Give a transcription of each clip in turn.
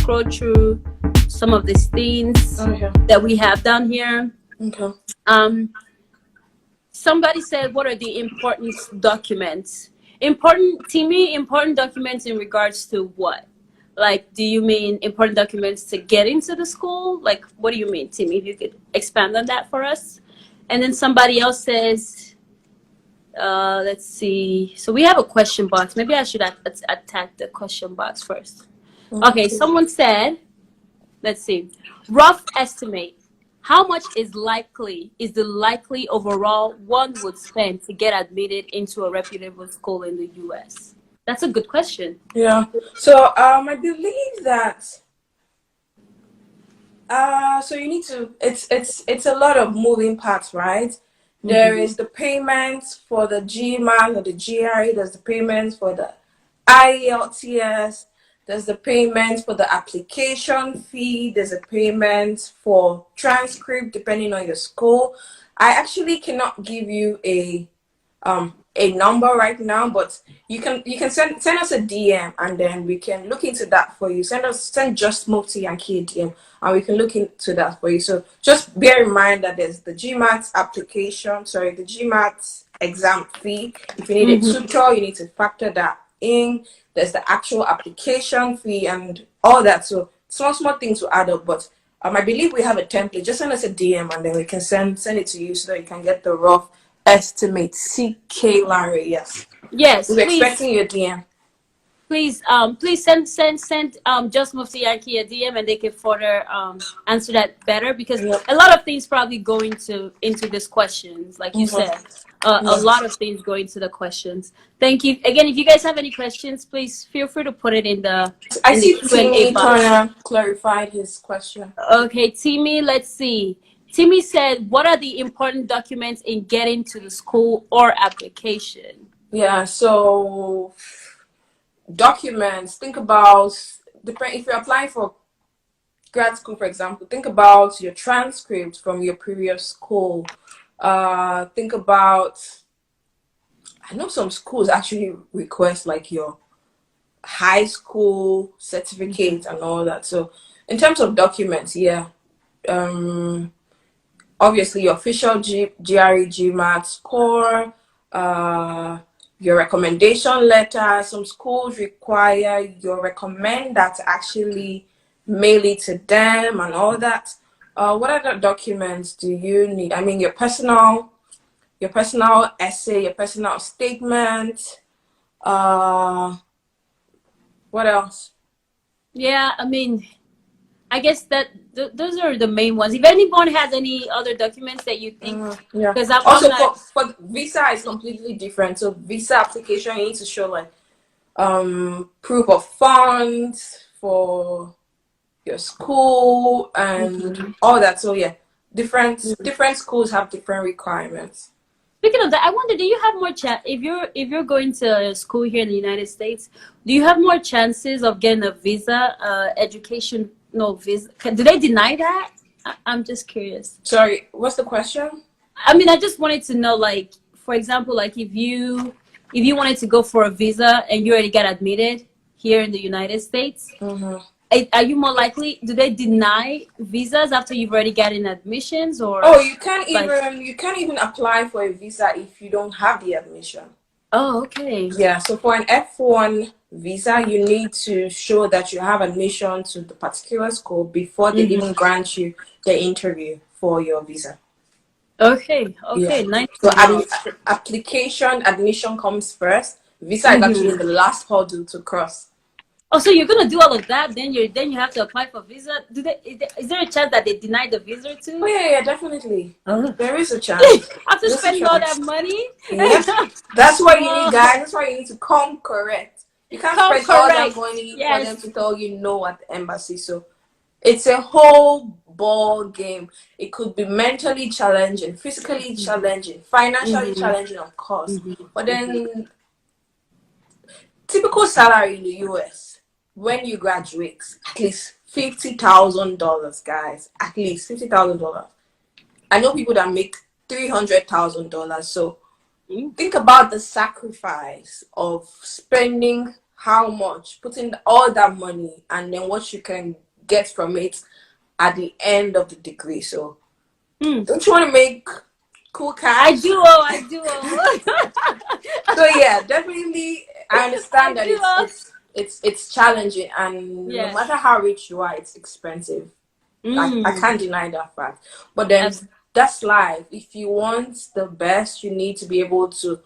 scroll through some of these things that we have down here. Okay. Somebody said, what are the important documents? Important documents in regards to what? Like, do you mean important documents to get into the school? Like, what do you mean, Timmy? If you could expand on that for us. And then somebody else says, let's see. So we have a question box. Maybe I should attack the question box first. Okay, someone said, let's see, rough estimate. How much is the likely overall one would spend to get admitted into a reputable school in the US? That's a good question. Yeah. So I believe that so you need to it's a lot of moving parts, right? There is the payments for the GMAT or the GRE, there's the payments for the IELTS, there's the payment for the application fee, there's a payment for transcript depending on your school. I actually cannot give you a number right now, but you can send us a DM and then we can look into that for you. Send Just Mufti Yankee a DM and we can look into that for you. So just bear in mind that there's the GMAT the GMAT exam fee. If you need a tutor, you need to factor that in. There's the actual application fee and all that. So small things to add up, but I believe we have a template. Just send us a DM and then we can send it to you so that you can get the rough estimate. CK Larry, yes. Yes, we're expecting your DM. Please send Just Mufti Yankee a DM and they can further answer that better, because a lot of things probably go into these questions, like you said. A lot of things go into the questions. Thank you again. If you guys have any questions, please feel free to put it in the Timmy Turner clarified his question. Okay, Timmy, let's see. Timmy said, what are the important documents in getting to the school or application? Yeah, so documents, think about, if you're applying for grad school, for example, think about your transcript from your previous school. Think about, I know some schools actually request like your high school certificate and all that. So in terms of documents, obviously your official GRE GMAT score, your recommendation letter. Some schools require your recommender to actually mail it to them and all that. What other documents do you need? I mean, your personal essay, your personal statement. What else? Yeah, I mean, I guess that those are the main ones. If anyone has any other documents that you think, because also for visa is completely different. So visa application, you need to show like proof of funds for your school and all that. So yeah, different schools have different requirements. Speaking of that, I wonder, do you have more chance if you're going to school here in the United States? Do you have more chances of getting a visa, education? No visa. Do they deny that? I'm just curious. Sorry, what's the question? I mean, I just wanted to know, like, for example, like if you wanted to go for a visa and you already got admitted here in the United States, are you more likely? Do they deny visas after you've already gotten admissions, or? Oh, you can't even apply for a visa if you don't have the admission. Oh, okay. Yeah, so for an F1 visa, you need to show that you have admission to the particular school before they even grant you the interview for your visa. Okay, nice. So admission comes first. Visa is actually the last hurdle to cross. Oh, so you're gonna do all of that, then you have to apply for visa. Is there a chance that they deny the visa too? Oh yeah, definitely. There is a chance. After spending all that money. That's why you need, guys. That's why you need to come correct. You can't spend all that money for them to tell you no at the embassy. So it's a whole ball game. It could be mentally challenging, physically challenging, financially challenging, of course. But then typical salary in the US when you graduate, at least $50,000, guys. At least $50,000. I know people that make $300,000. So think about the sacrifice of spending how much, put in all that money, and then what you can get from it at the end of the degree. So don't you want to make cool cash? I do. Oh, I do. Oh. So yeah, definitely I understand I that do. Oh. it's challenging, and no Yeah. matter how rich you are, it's expensive. I can't deny that fact. But then Absolutely. that's life. If you want the best, you need to be able to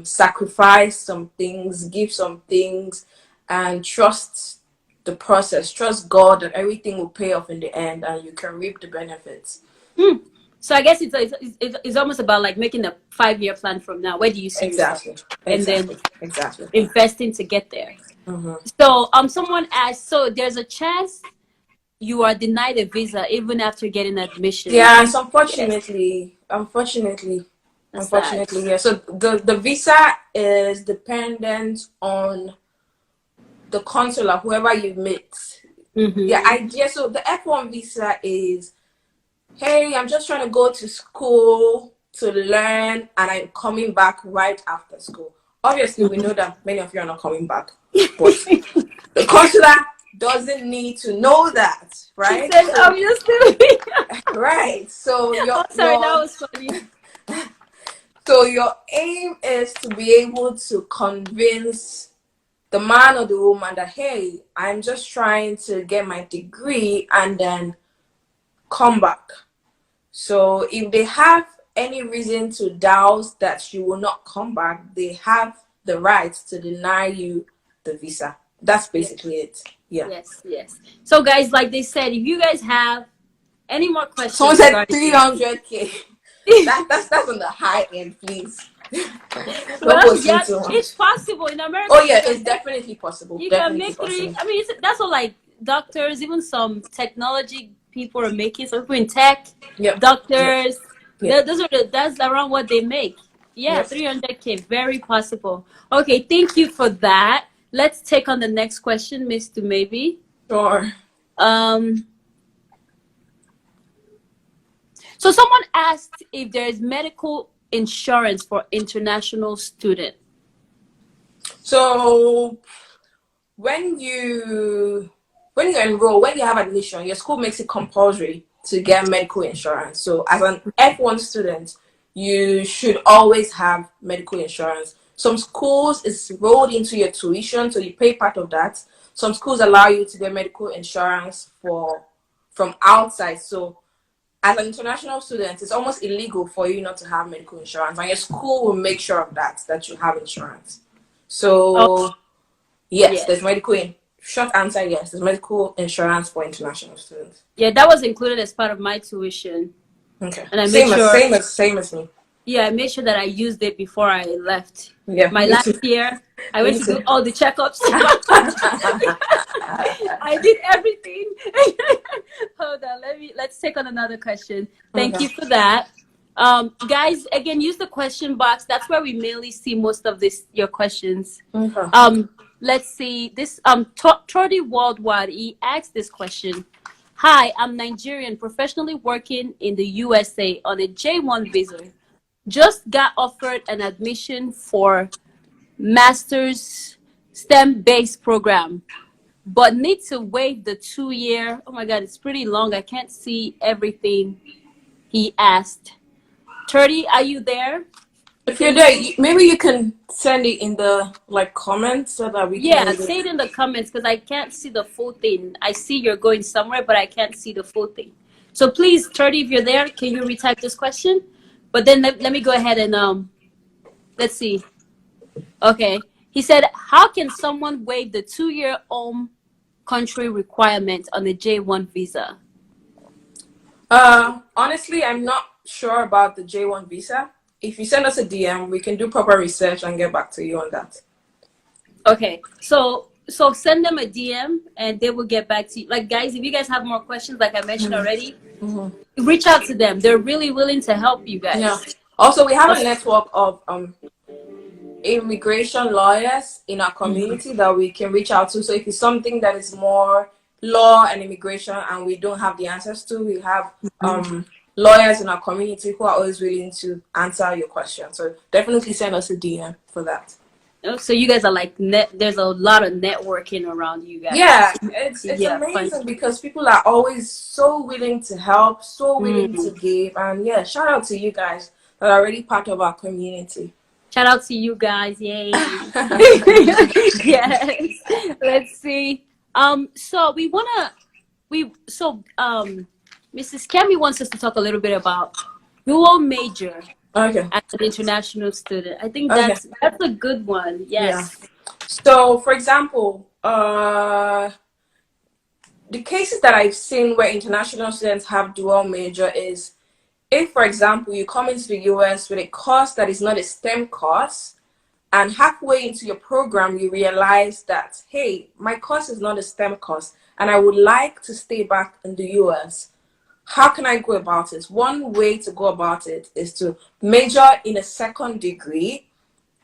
sacrifice some things, give some things, and trust the process. Trust God that everything will pay off in the end and you can reap the benefits. So I guess it's almost about like making a 5-year plan from now. Where do you see yourself? Exactly. And then Exactly. investing to get there. So someone asked, so there's a chance you are denied a visa even after getting admission. Yeah, it's Yes, that's sad. unfortunately, yeah. So the visa is dependent on the consular, whoever you meet. The idea, so the F1 visa is, hey, I'm just trying to go to school to learn, and I'm coming back right after school. Obviously, we know that many of you are not coming back, but the consular doesn't need to know that, She right? said, obviously. Right. So Oh, sorry, that was funny. your aim is to be able to convince the man or the woman that, hey, I'm just trying to get my degree and then come back. So if they have any reason to doubt that you will not come back, they have the right to deny you the visa. That's Yes, basically it. Yeah. yes, yes. So, guys, like they said, if you guys have any more Someone questions said regarding this, 300K. That's on the high end, please. Don't well, put me yeah, too it's much. possible in America. Oh yeah, it's definitely possible. You can Definitely make three. possible. I mean, that's what like doctors, even some technology people are making. Some people in tech, Yep. Yep. doctors. Yep. That's around what they make. Yeah, Yep. 300K, very possible. Okay, thank you for that. Let's take on the next question, Mr. Maybe. Sure. Um, so someone asked if there is medical insurance for international student. So when you enroll, when you have admission, your school makes it compulsory to get medical insurance. So as an F1 student, you should always have medical insurance. Some schools it's rolled into your tuition, so you pay part of that. Some schools allow you to get medical insurance from outside. So as an international student, it's almost illegal for you not to have medical insurance, and your school will make sure of that you have insurance. Oh, So yes, there's yes. medical. Short answer: yes, there's medical insurance for international students. Yeah, that was included as part of my tuition. Okay, And I made sure, same as me. yeah, I made sure that I used it before I left. Yeah, My me last too. year, I went Me to do too. all the checkups. I did everything. Hold on, let's take on another question. Thank Okay. you for that. Guys, again, use the question box. That's where we mainly see most of your questions. Okay. Let's see this. Tordy Worldwide. He asked this question. Hi, I'm Nigerian, professionally working in the USA on a J1 visa. Just got offered an admission for master's STEM-based program, but need to wait the 2 year. Oh my God, it's pretty long. I can't see everything he asked. 30, are you there? If you're there, maybe you can send it in the comments so that we can Yeah, read say it. it in the comments because I can't see the full thing. I see you're going somewhere, but I can't see the full thing. So please, 30, if you're there, can you retype this question? But then let me go ahead and let's see. Okay. He said, how can someone waive the 2 year home country requirement on the J1 visa? Honestly, I'm not sure about the J1 visa. If you send us a DM, we can do proper research and get back to you on that. Okay. So send them a DM and they will get back to you. Like, guys, if you guys have more questions, like I mentioned already, reach out to them. They're really willing to help you guys. Yeah. Also, we have a network of immigration lawyers in our community that we can reach out to. So if it's something that is more law and immigration and we don't have the answers to, we have lawyers in our community who are always willing to answer your question. So definitely send us a DM for that. Oh, so you guys are like there's a lot of networking around you Yeah, guys. it's Yeah, fun. amazing because people are always so willing to help, so willing to Mm. give, and yeah, shout out to you guys that are already part of our community. Shout out to you guys. Yay. Yes. Let's see. So we wanna we so Mrs. Kemi wants us to talk a little bit about dual major Okay, as an international student. I think okay, that's a good one. yeah. Yes. So, for example, the cases that I've seen where international students have dual major is if, for example, you come into the US with a course that is not a STEM course, and halfway into your program, you realize that, hey, my course is not a STEM course, and I would like to stay back in the US. How can I go about it? One way to go about it is to major in a second degree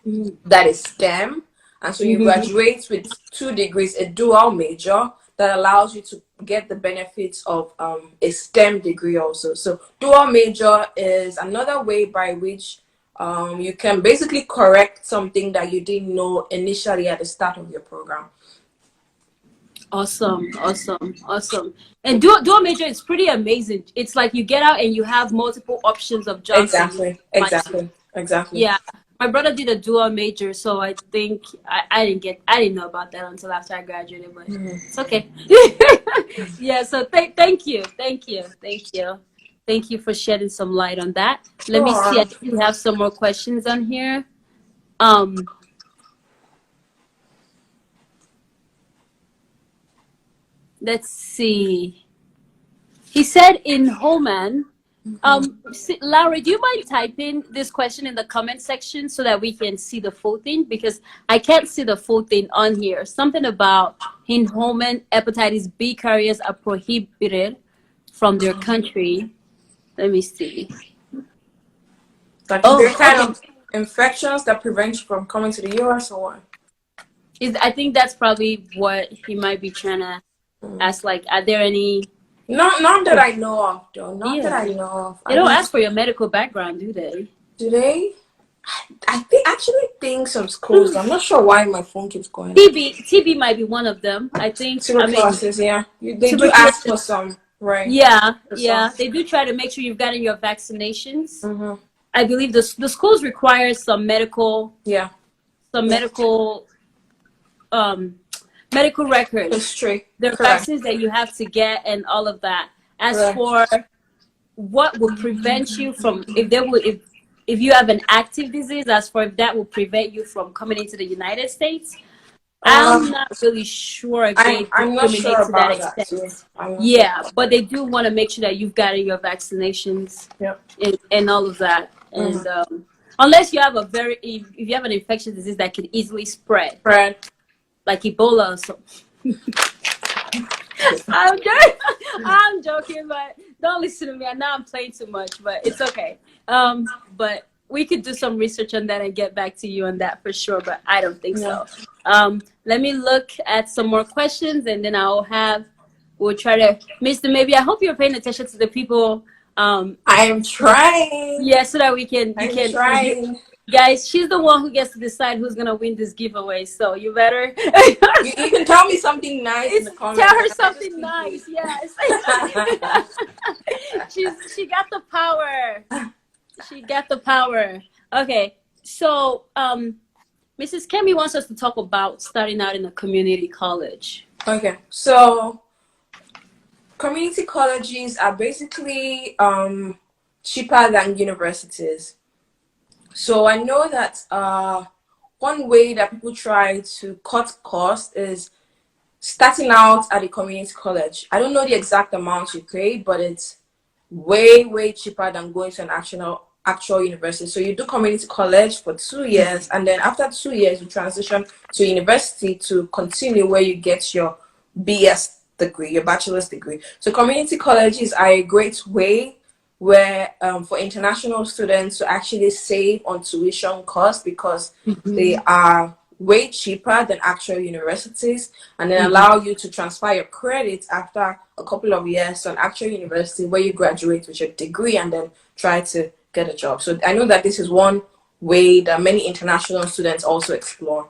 Mm. that is STEM. And so you Mm-hmm. graduate with 2 degrees, a dual major that allows you to get the benefits of a STEM degree also. So dual major is another way by which you can basically correct something that you didn't know initially at the start of your program. Awesome, awesome, awesome. And dual major is pretty amazing. It's like you get out and you have multiple options of jobs that you Exactly, apply to. exactly, exactly. Yeah, my brother did a dual major, so I think I didn't know about that until after I graduated, but Mhm. it's okay. Yeah, so thank you for shedding some light on that. Let me see. I Sure. think we have some more questions on here. Um, let's see. He said in Holman. Larry, do you mind typing this question in the comment section so that we can see the full thing? Because I can't see the full thing on here. Something about in Holman, hepatitis B carriers are prohibited from their country. Let me see. Like, is Oh, there kind okay. of infections that prevent you from coming to the US or what? I think that's probably what he might be trying to ask. Like, are there any? Not that I know of, though. Not that Yeah, I know of. they I don't mean, ask for your medical background, do they? do they? I think actually think some schools. I'm not sure why my phone keeps going off. TB might be one of them. I think. I mean, Tuberculosis, yeah. They do ask tuberculosis. for some, right? Yeah, For some. yeah. They do try to make sure you've gotten your vaccinations. Mm-hmm. I believe the schools require Yeah. some Yeah. um medical records. History. There are Correct. vaccines that you have to get and all of that. As Correct. for what will prevent you from if you have an active disease, as for if that will prevent you from coming into the United States, I'm Uh, not really sure if they I'm not sure discriminate to that about that too. extent. I'm not sure. Yeah, but they do want to make sure that you've gotten your vaccinations Yep. and all of that. Mm-hmm. And unless you have if you have an infectious disease that can easily spread, Fred. like Ebola or something. I'm joking. I'm joking, but don't listen to me. I know I'm playing too much, but it's okay. But we could do some research on that and get back to you on that for sure. But I don't think Yeah. so. Let me look at some more questions, and then we'll try to, Mr. Maybe I hope you're paying attention to the people. I am trying. Yeah, so that we can I'm trying. guys. She's the one who gets to decide who's gonna win this giveaway. So you better. You can tell me something nice in the comments. Tell her I just something keep nice. it. Yes. She got the power. She got the power. Okay. So Mrs. Kemi wants us to talk about starting out in a community college. Okay, so community colleges are basically cheaper than universities. So I know that one way that people try to cut costs is starting out at a community college. I don't know the exact amount you pay, but it's way cheaper than going to an actual university. So you do community college for 2 years, and then after 2 years you transition to university to continue where you get your BS degree, your bachelor's degree. So community colleges are a great way where for international students to actually save on tuition costs because they are way cheaper than actual universities, and then allow you to transfer your credits after a couple of years to an actual university where you graduate with your degree and then try to get a job. So I know that this is one way that many international students also explore.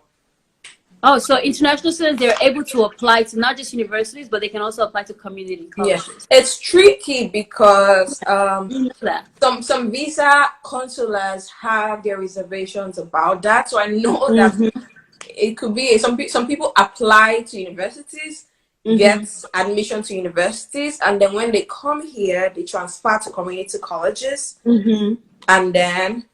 Oh, so international students, they're able to apply to not just universities, but they can also apply to community Yeah, colleges. it's tricky because You know that. some visa consulars have their reservations about that. So I know that Mm-hmm. it could be some people apply to universities, Mm-hmm. get admission to universities, and then when they come here, they transfer to community colleges, Mm-hmm. and then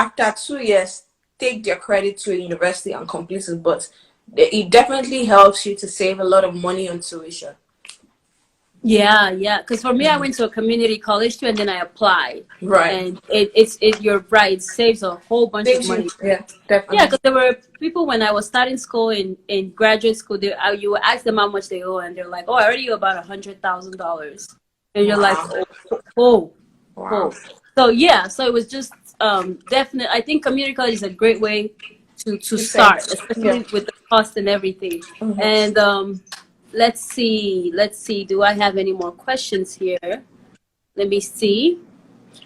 after 2 years, take their credit to a university and complete it. But it definitely helps you to save a lot of money on tuition. Yeah, yeah. Because for me, I went to a community college too, and then I applied, Right. and it's you're right. It saves a whole bunch of Saves you. money. Yeah, Yeah, definitely. because there were people when I was starting school in graduate school. You would ask them how much they owe, and they're like, "Oh, I already owe about $100,000," and you're like, Wow. "Oh, Wow. oh." So yeah, so it was just definite. I think community college is a great way to You say. start, Yeah. especially with the cost and everything. Mm-hmm. And let's see, let's see. Do I have any more questions here? Let me see.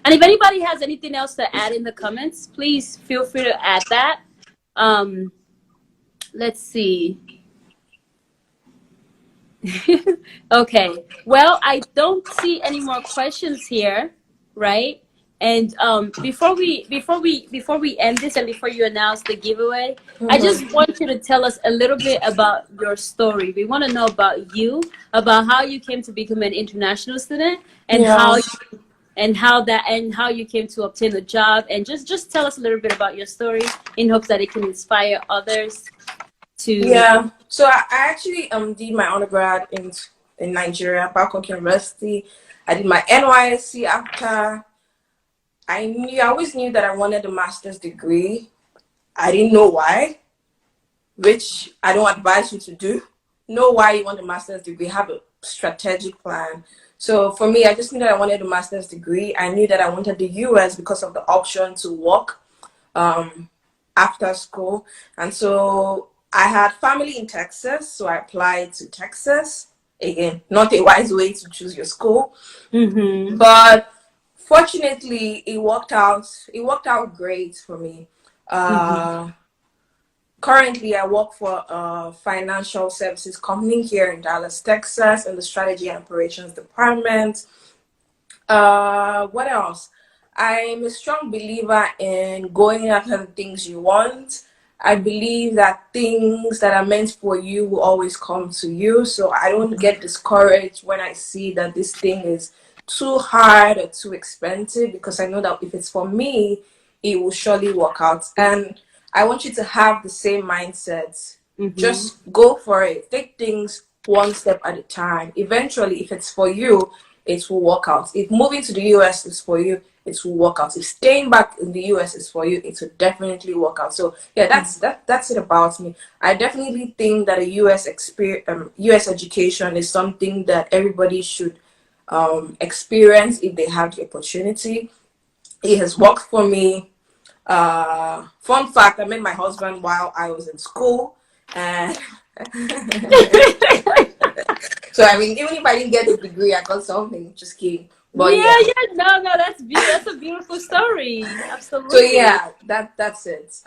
And if anybody has anything else to add in the comments, please feel free to add that. Um, let's see. Okay. Well, I don't see any more questions here, right? And before we end this and before you announce the giveaway, I just Mm-hmm. want you to tell us a little bit about your story. We want to know about you, about how you came to become an international student, and Yeah. how you came to obtain a job, and just tell us a little bit about your story in hopes that it can inspire others to. Yeah. So I actually did my undergrad in Nigeria, Babcock University. I did my NYSC after. I always knew that I wanted a master's degree. I didn't know why, which I don't advise you to do. Know why you want a master's degree. Have a strategic plan. So for me, I just knew that I wanted a master's degree. I knew that I wanted the US because of the option to work after school. And so I had family in Texas, so I applied to Texas. Again, not a wise way to choose your school, Mm-hmm. but fortunately, it worked out. It worked out great for me. Mm-hmm. Currently, I work for a financial services company here in Dallas, Texas, in the strategy and operations department. What else? I'm a strong believer in going after the things you want. I believe that things that are meant for you will always come to you. So I don't get discouraged when I see that this thing is too hard or too expensive, because I know that if it's for me, it will surely work out. And I want you to have the same mindset. Mm-hmm. Just go for it. Take things one step at a time. Eventually, if it's for you, it will work out. If moving to the US is for you, it will work out. If staying back in the US is for you, it will definitely work out. So yeah, that's it about me. I definitely think that a US experience, US education is something that everybody should experience if they have the opportunity. It has worked for me. Fun fact: I met my husband while I was in school, and so I mean, even if I didn't get the degree, I got something. Just kidding. But Yeah, yeah. yeah, no, that's beautiful. That's a beautiful story. So Absolutely. yeah, that's it.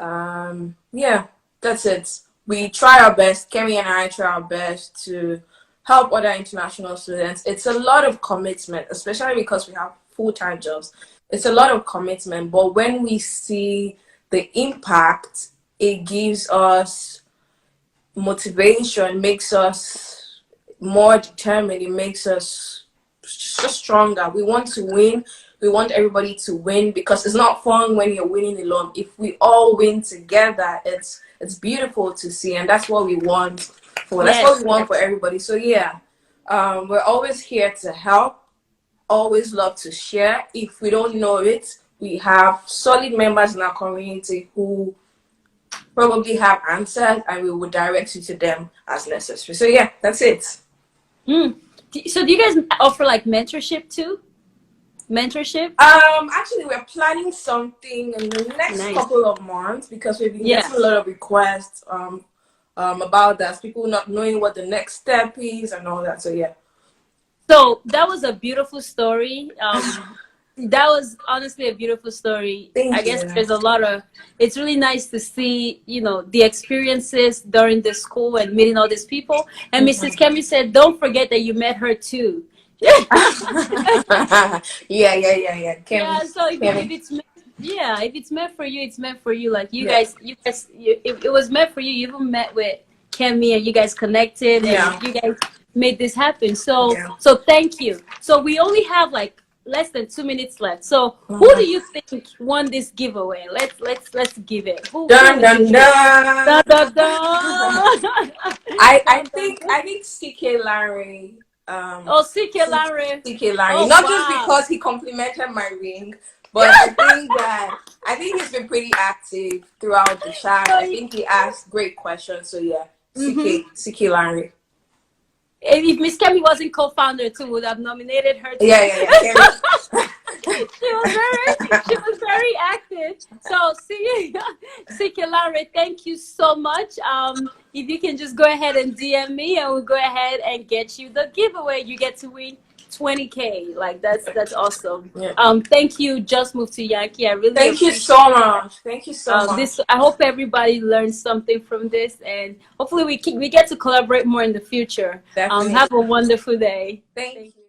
Yeah, that's it. We try our best. Kemi and I try our best to help other international students. It's a lot of commitment, especially because we have full-time jobs. It's a lot of commitment, but when we see the impact, it gives us motivation, makes us more determined, it makes us just stronger. We want to win. We want everybody to win, because it's not fun when you're winning alone. If we all win together, it's beautiful to see, and that's what we want for. That's what Yes, we want for yes. everybody. So yeah, we're always here to help. Always love to share. If we don't know it, we have solid members in our community who probably have answers, and we will direct you to them as necessary. So yeah, that's it. Mm. So do you guys offer like mentorship too? Mentorship? Actually, we're planning something in the next Nice. couple of months, because we've been Yeah. getting a lot of requests about that. People not knowing what the next step is and all that. So yeah. So that was a beautiful story. That was honestly a beautiful story. I Thank guess you. there's a lot of, it's really nice to see, you know, the experiences during the school and meeting all these people. And Mrs. Kemi said, don't forget that you met her too. Kim, Yeah, so if Kim, it's meant, yeah, if it's meant for you, it's meant for you. Like yeah, if it was meant for you, you even met with Kemi and you guys connected and yeah, you guys made this happen. So yeah. thank you. So we only have like less than 2 minutes left. So who do Mhm. you think won this giveaway? Let's give it. Who Dun would you dun choose? Da dun. da da. I Dun, dun, think dun. CK Larry. Oh, CK Larry. CK Larry. Oh Not just wow. because he complimented my ring, but I think he's been pretty active throughout the chat. So, I think he asked great questions. So yeah, mhm. CK Larry. If Miss Kemi wasn't co-founder too, would have nominated her Yeah, too. yeah, yeah. Kerry. She was very active. So see Larry, thank you so much. If you can just go ahead and DM me and we'll go ahead and get you the giveaway. You get to win 20K. Like that's awesome. Yeah. Thank you, Just Move to Yankee. I really Thank you appreciate so it. much. Thank you so This much. I hope everybody learned something from this, and hopefully we get to collaborate more in the future. Definitely. Have a wonderful day. Thank you.